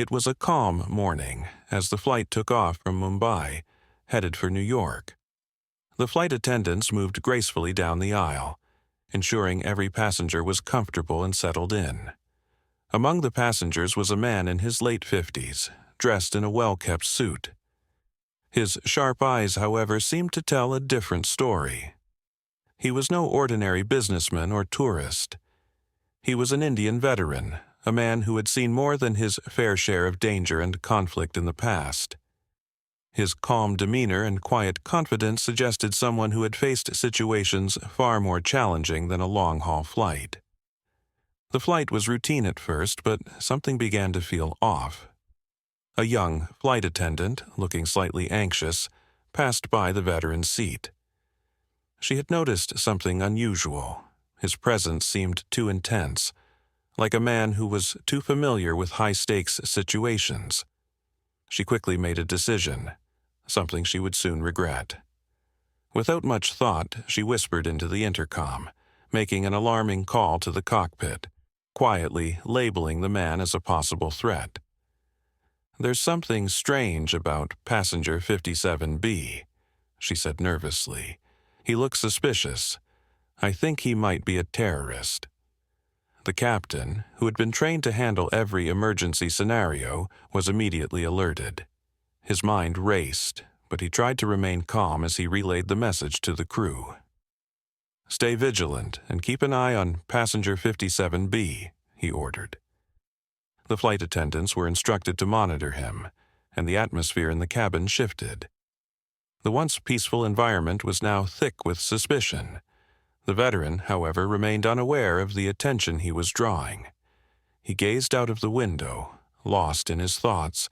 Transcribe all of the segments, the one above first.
It was a calm morning as the flight took off from Mumbai, headed for New York. The flight attendants moved gracefully down the aisle, ensuring every passenger was comfortable and settled in. Among the passengers was a man in his late 50s, dressed in a well-kept suit. His sharp eyes, however, seemed to tell a different story. He was no ordinary businessman or tourist. He was an Indian veteran, a man who had seen more than his fair share of danger and conflict in the past. His calm demeanor and quiet confidence suggested someone who had faced situations far more challenging than a long-haul flight. The flight was routine at first, but something began to feel off. A young flight attendant, looking slightly anxious, passed by the veteran's seat. She had noticed something unusual. His presence seemed too intense, like a man who was too familiar with high-stakes situations. She quickly made a decision, something she would soon regret. Without much thought, she whispered into the intercom, making an alarming call to the cockpit, quietly labeling the man as a possible threat. "There's something strange about passenger 57B," she said nervously. "He looks suspicious. I think he might be a terrorist." The captain, who had been trained to handle every emergency scenario, was immediately alerted. His mind raced, but he tried to remain calm as he relayed the message to the crew. "Stay vigilant and keep an eye on passenger 57B, he ordered. The flight attendants were instructed to monitor him, and the atmosphere in the cabin shifted. The once peaceful environment was now thick with suspicion. The veteran, however, remained unaware of the attention he was drawing. He gazed out of the window, lost in his thoughts,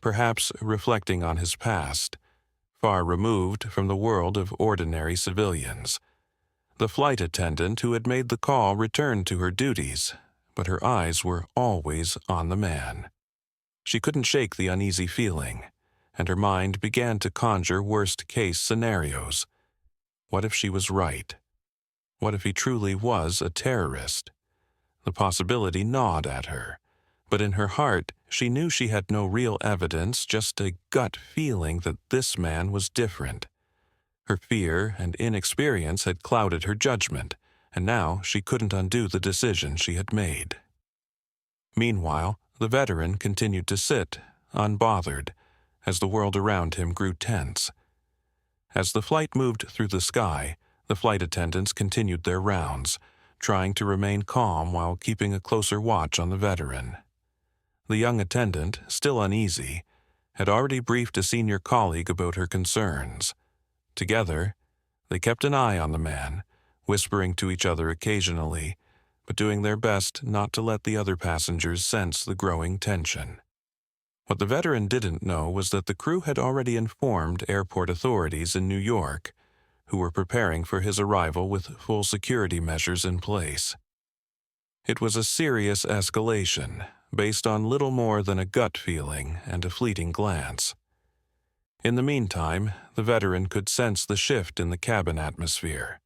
perhaps reflecting on his past, far removed from the world of ordinary civilians. The flight attendant who had made the call returned to her duties, but her eyes were always on the man. She couldn't shake the uneasy feeling, and her mind began to conjure worst-case scenarios. What if she was right? What if he truly was a terrorist? The possibility gnawed at her, but in her heart she knew she had no real evidence, just a gut feeling that this man was different. Her fear and inexperience had clouded her judgment, and now she couldn't undo the decision she had made. Meanwhile, the veteran continued to sit, unbothered, as the world around him grew tense. As the flight moved through the sky, the flight attendants continued their rounds, trying to remain calm while keeping a closer watch on the veteran. The young attendant, still uneasy, had already briefed a senior colleague about her concerns. Together, they kept an eye on the man, whispering to each other occasionally, but doing their best not to let the other passengers sense the growing tension. What the veteran didn't know was that the crew had already informed airport authorities in New York, who were preparing for his arrival with full security measures in place. It was a serious escalation, based on little more than a gut feeling and a fleeting glance. In the meantime, the veteran could sense the shift in the cabin atmosphere.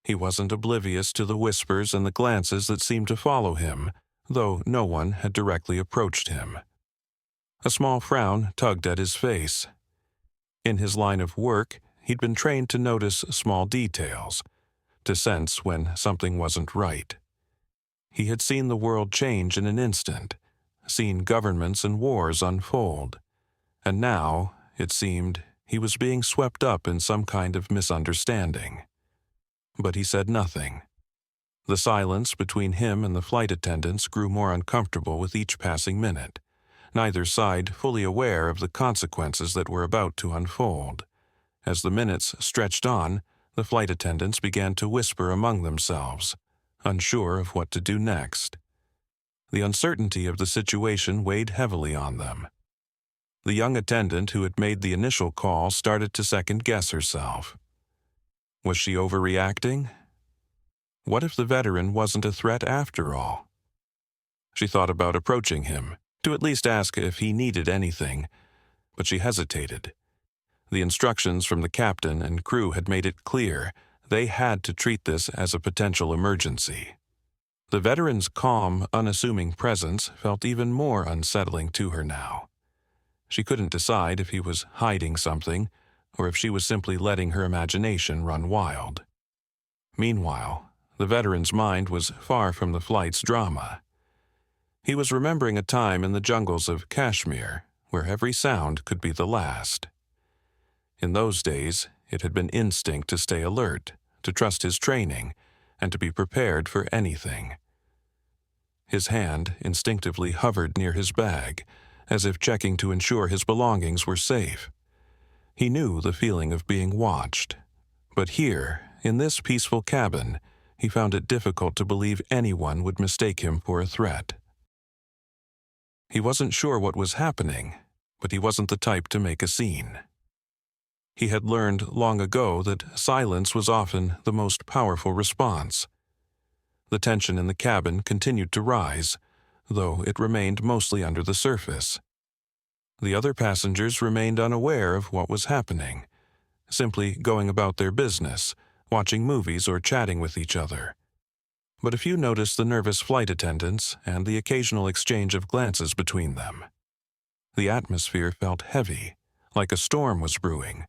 He wasn't oblivious to the whispers and the glances that seemed to follow him, though no one had directly approached him. A small frown tugged at his face. In his line of work, he'd been trained to notice small details, to sense when something wasn't right. He had seen the world change in an instant, seen governments and wars unfold, and now, it seemed, he was being swept up in some kind of misunderstanding. But he said nothing. The silence between him and the flight attendants grew more uncomfortable with each passing minute, neither side fully aware of the consequences that were about to unfold. As the minutes stretched on, the flight attendants began to whisper among themselves, unsure of what to do next. The uncertainty of the situation weighed heavily on them. The young attendant who had made the initial call started to second-guess herself. Was she overreacting? What if the veteran wasn't a threat after all? She thought about approaching him, to at least ask if he needed anything, but she hesitated. The instructions from the captain and crew had made it clear they had to treat this as a potential emergency. The veteran's calm, unassuming presence felt even more unsettling to her now. She couldn't decide if he was hiding something or if she was simply letting her imagination run wild. Meanwhile, the veteran's mind was far from the flight's drama. He was remembering a time in the jungles of Kashmir where every sound could be the last. In those days, it had been instinct to stay alert, to trust his training, and to be prepared for anything. His hand instinctively hovered near his bag, as if checking to ensure his belongings were safe. He knew the feeling of being watched. But here, in this peaceful cabin, he found it difficult to believe anyone would mistake him for a threat. He wasn't sure what was happening, but he wasn't the type to make a scene. He had learned long ago that silence was often the most powerful response. The tension in the cabin continued to rise, though it remained mostly under the surface. The other passengers remained unaware of what was happening, simply going about their business, watching movies or chatting with each other. But a few noticed the nervous flight attendants and the occasional exchange of glances between them. The atmosphere felt heavy, like a storm was brewing,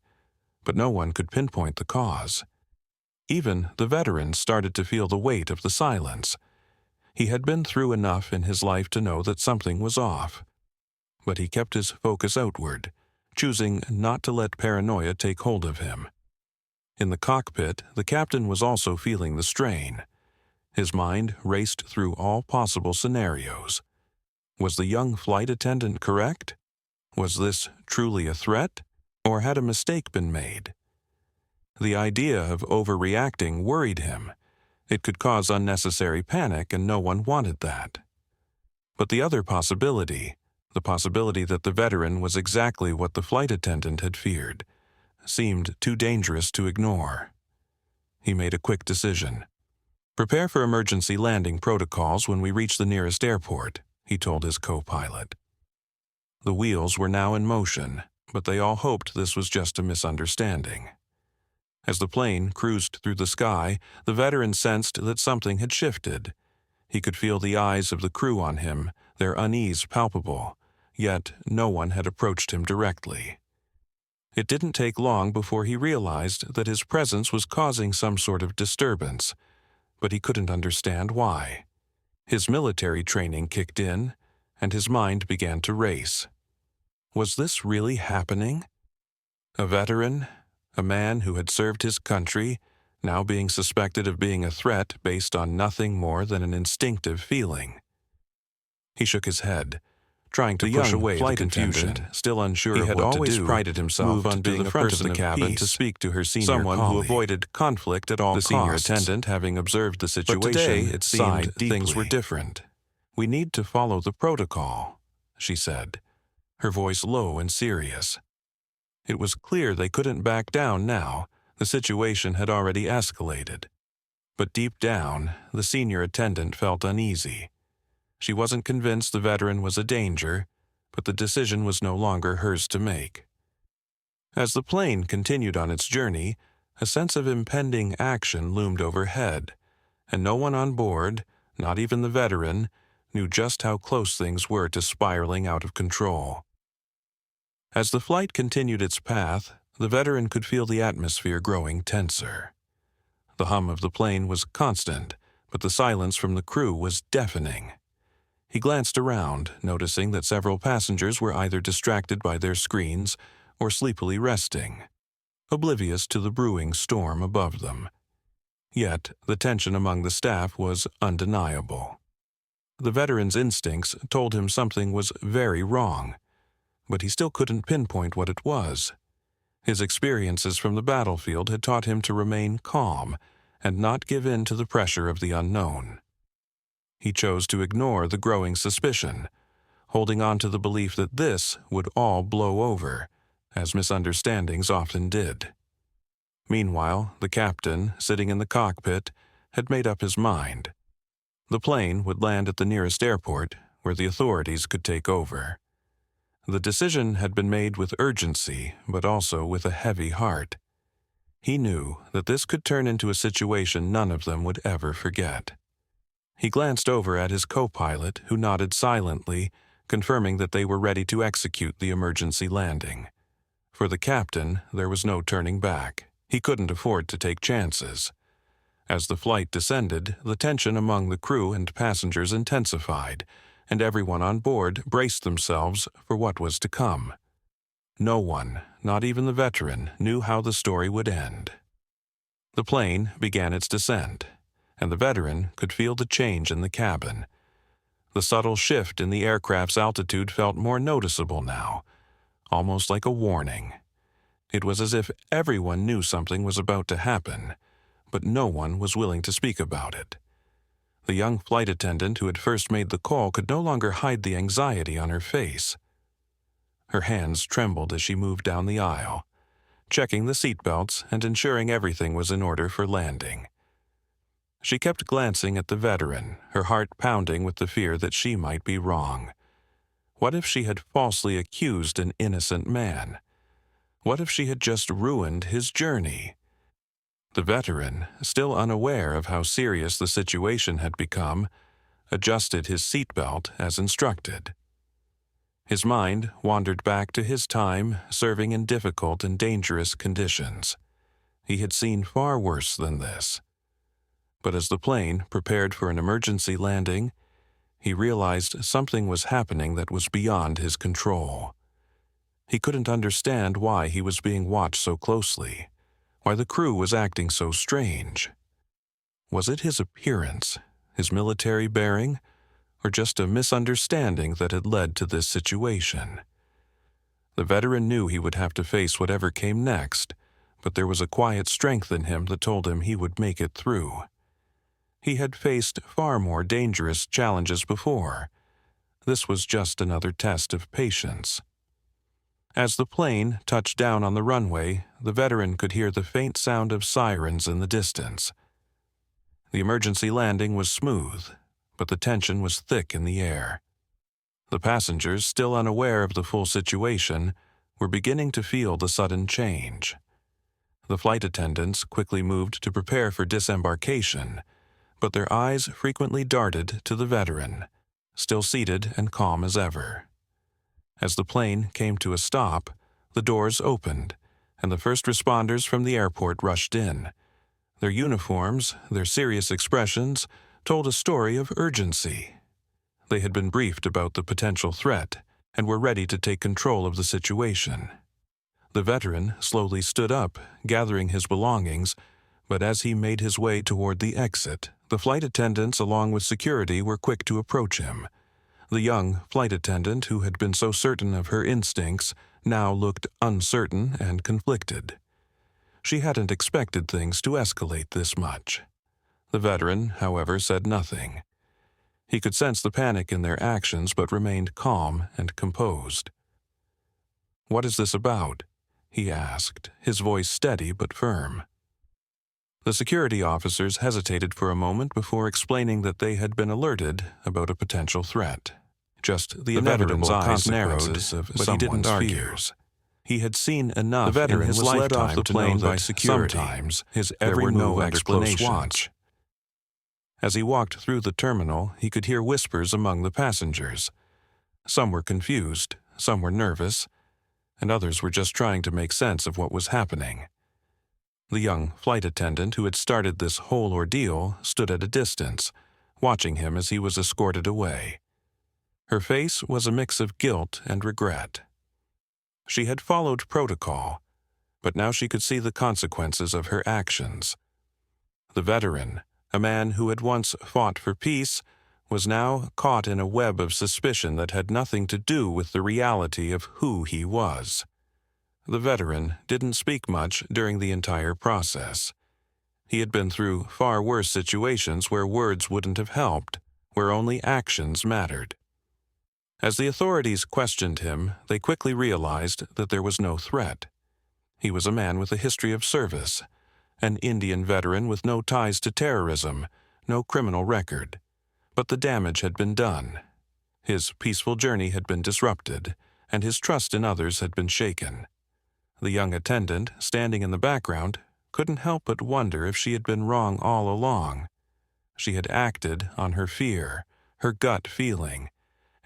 but no one could pinpoint the cause. Even the veteran started to feel the weight of the silence. He had been through enough in his life to know that something was off. But he kept his focus outward, choosing not to let paranoia take hold of him. In the cockpit, the captain was also feeling the strain. His mind raced through all possible scenarios. Was the young flight attendant correct? Was this truly a threat, or had a mistake been made? The idea of overreacting worried him. It could cause unnecessary panic, and no one wanted that. But the other possibility, the possibility that the veteran was exactly what the flight attendant had feared, seemed too dangerous to ignore. He made a quick decision. "Prepare for emergency landing protocols when we reach the nearest airport," he told his co-pilot. The wheels were now in motion, but they all hoped this was just a misunderstanding. As the plane cruised through the sky, the veteran sensed that something had shifted. He could feel the eyes of the crew on him, their unease palpable, yet no one had approached him directly. It didn't take long before he realized that his presence was causing some sort of disturbance, but he couldn't understand why. His military training kicked in, and his mind began to race. Was this really happening? A veteran, a man who had served his country, now being suspected of being a threat based on nothing more than an instinctive feeling. He shook his head, trying to push away the confusion, still unsure of what to do. He had always prided himself on being a person of cabin to speak to her senior colleague, someone who avoided conflict at all costs. The senior attendant, having observed the situation, but today it seemed things were different. "We need to follow the protocol," she said, her voice low and serious. It was clear they couldn't back down now. The situation had already escalated. But deep down, the senior attendant felt uneasy. She wasn't convinced the veteran was a danger, but the decision was no longer hers to make. As the plane continued on its journey, a sense of impending action loomed overhead, and no one on board, not even the veteran, knew just how close things were to spiraling out of control. As the flight continued its path, the veteran could feel the atmosphere growing tenser. The hum of the plane was constant, but the silence from the crew was deafening. He glanced around, noticing that several passengers were either distracted by their screens or sleepily resting, oblivious to the brewing storm above them. Yet the tension among the staff was undeniable. The veteran's instincts told him something was very wrong, but he still couldn't pinpoint what it was. His experiences from the battlefield had taught him to remain calm and not give in to the pressure of the unknown. He chose to ignore the growing suspicion, holding on to the belief that this would all blow over, as misunderstandings often did. Meanwhile, the captain, sitting in the cockpit, had made up his mind. The plane would land at the nearest airport, where the authorities could take over. The decision had been made with urgency, but also with a heavy heart. He knew that this could turn into a situation none of them would ever forget. He glanced over at his co-pilot, who nodded silently, confirming that they were ready to execute the emergency landing. For the captain, there was no turning back. He couldn't afford to take chances. As the flight descended, the tension among the crew and passengers intensified, and everyone on board braced themselves for what was to come. No one, not even the veteran, knew how the story would end. The plane began its descent, and the veteran could feel the change in the cabin. The subtle shift in the aircraft's altitude felt more noticeable now, almost like a warning. It was as if everyone knew something was about to happen, but no one was willing to speak about it. The young flight attendant who had first made the call could no longer hide the anxiety on her face. Her hands trembled as she moved down the aisle, checking the seatbelts and ensuring everything was in order for landing. She kept glancing at the veteran, her heart pounding with the fear that she might be wrong. What if she had falsely accused an innocent man? What if she had just ruined his journey? The veteran, still unaware of how serious the situation had become, adjusted his seatbelt as instructed. His mind wandered back to his time serving in difficult and dangerous conditions. He had seen far worse than this. But as the plane prepared for an emergency landing, he realized something was happening that was beyond his control. He couldn't understand why he was being watched so closely, why the crew was acting so strange. Was it his appearance, his military bearing, or just a misunderstanding that had led to this situation? The veteran knew he would have to face whatever came next, but there was a quiet strength in him that told him he would make it through. He had faced far more dangerous challenges before. This was just another test of patience. As the plane touched down on the runway, the veteran could hear the faint sound of sirens in the distance. The emergency landing was smooth, but the tension was thick in the air. The passengers, still unaware of the full situation, were beginning to feel the sudden change. The flight attendants quickly moved to prepare for disembarkation, but their eyes frequently darted to the veteran, still seated and calm as ever. As the plane came to a stop, the doors opened, and the first responders from the airport rushed in. Their uniforms, their serious expressions, told a story of urgency. They had been briefed about the potential threat and were ready to take control of the situation. The veteran slowly stood up, gathering his belongings, but as he made his way toward the exit, the flight attendants along with security were quick to approach him. The young flight attendant who had been so certain of her instincts now looked uncertain and conflicted. She hadn't expected things to escalate this much. The veteran, however, said nothing. He could sense the panic in their actions but remained calm and composed. "What is this about?" he asked, his voice steady but firm. The security officers hesitated for a moment before explaining that they had been alerted about a potential threat. Just the inevitable consequences of someone's fears. He had seen enough. The veteran was led off the plane by security. Sometimes his every move under close watch. As he walked through the terminal, he could hear whispers among the passengers. Some were confused, some were nervous, and others were just trying to make sense of what was happening. The young flight attendant who had started this whole ordeal stood at a distance, watching him as he was escorted away. Her face was a mix of guilt and regret. She had followed protocol, but now she could see the consequences of her actions. The veteran, a man who had once fought for peace, was now caught in a web of suspicion that had nothing to do with the reality of who he was. The veteran didn't speak much during the entire process. He had been through far worse situations where words wouldn't have helped, where only actions mattered. As the authorities questioned him, they quickly realized that there was no threat. He was a man with a history of service, an Indian veteran with no ties to terrorism, no criminal record. But the damage had been done. His peaceful journey had been disrupted, and his trust in others had been shaken. The young attendant, standing in the background, couldn't help but wonder if she had been wrong all along. she had acted on her fear, her gut feeling,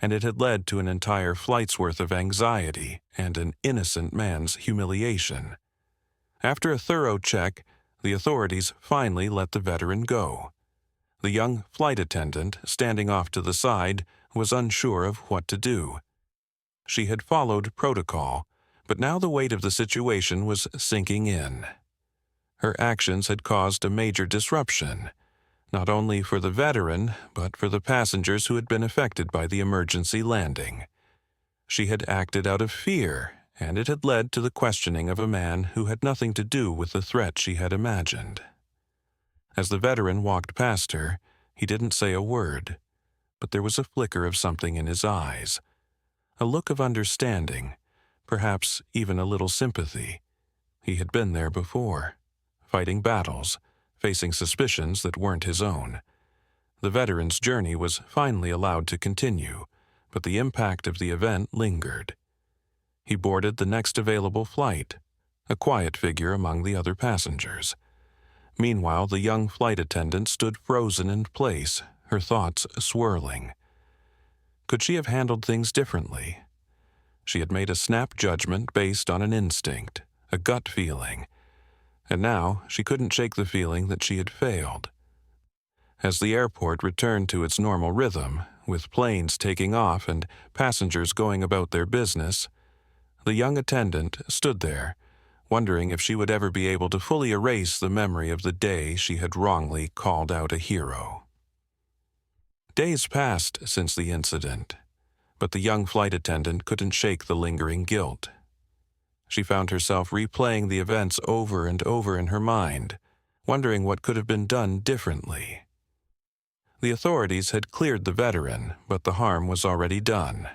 and it had led to an entire flight's worth of anxiety and an innocent man's humiliation. After a thorough check, the authorities finally let the veteran go. The young flight attendant, standing off to the side, was unsure of what to do. She had followed protocol, but now the weight of the situation was sinking in. Her actions had caused a major disruption, not only for the veteran, but for the passengers who had been affected by the emergency landing. She had acted out of fear, and it had led to the questioning of a man who had nothing to do with the threat she had imagined. As the veteran walked past her, he didn't say a word, but there was a flicker of something in his eyes, a look of understanding, perhaps even a little sympathy. He had been there before, fighting battles, facing suspicions that weren't his own. The veteran's journey was finally allowed to continue, but the impact of the event lingered. He boarded the next available flight, a quiet figure among the other passengers. Meanwhile, the young flight attendant stood frozen in place, her thoughts swirling. Could she have handled things differently? She had made a snap judgment based on an instinct, a gut feeling, and now she couldn't shake the feeling that she had failed. As the airport returned to its normal rhythm, with planes taking off and passengers going about their business, the young attendant stood there, wondering if she would ever be able to fully erase the memory of the day she had wrongly called out a hero. Days passed since the incident, but the young flight attendant couldn't shake the lingering guilt. She found herself replaying the events over and over in her mind, wondering what could have been done differently. The authorities had cleared the veteran, but the harm was already done.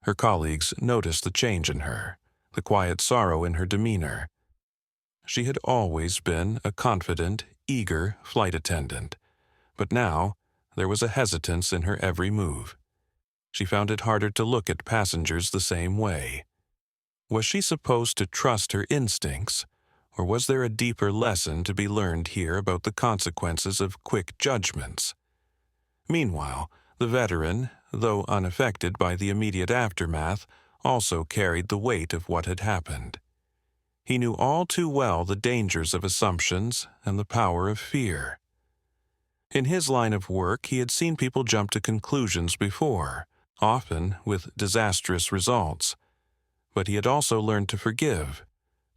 Her colleagues noticed the change in her, the quiet sorrow in her demeanor. She had always been a confident, eager flight attendant, but now there was a hesitance in her every move. She found it harder to look at passengers the same way. Was she supposed to trust her instincts, or was there a deeper lesson to be learned here about the consequences of quick judgments? Meanwhile, the veteran, though unaffected by the immediate aftermath, also carried the weight of what had happened. He knew all too well the dangers of assumptions and the power of fear. In his line of work, he had seen people jump to conclusions before, often with disastrous results. But he had also learned to forgive,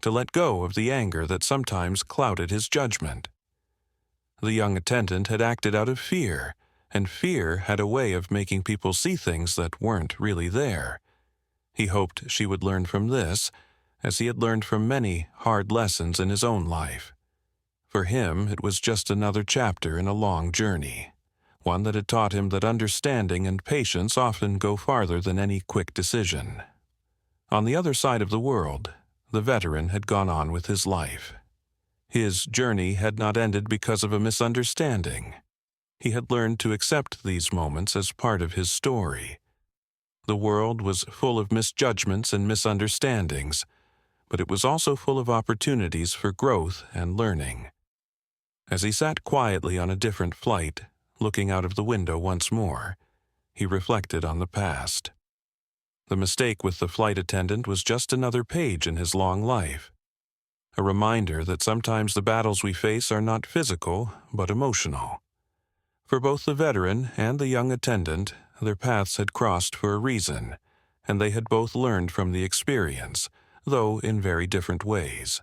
to let go of the anger that sometimes clouded his judgment. The young attendant had acted out of fear, and fear had a way of making people see things that weren't really there. He hoped she would learn from this, as he had learned from many hard lessons in his own life. For him, it was just another chapter in a long journey, one that had taught him that understanding and patience often go farther than any quick decision. On the other side of the world, the veteran had gone on with his life. His journey had not ended because of a misunderstanding. He had learned to accept these moments as part of his story. The world was full of misjudgments and misunderstandings, but it was also full of opportunities for growth and learning. As he sat quietly on a different flight, looking out of the window once more, he reflected on the past. The mistake with the flight attendant was just another page in his long life, a reminder that sometimes the battles we face are not physical, but emotional. For both the veteran and the young attendant, their paths had crossed for a reason, and they had both learned from the experience, though in very different ways.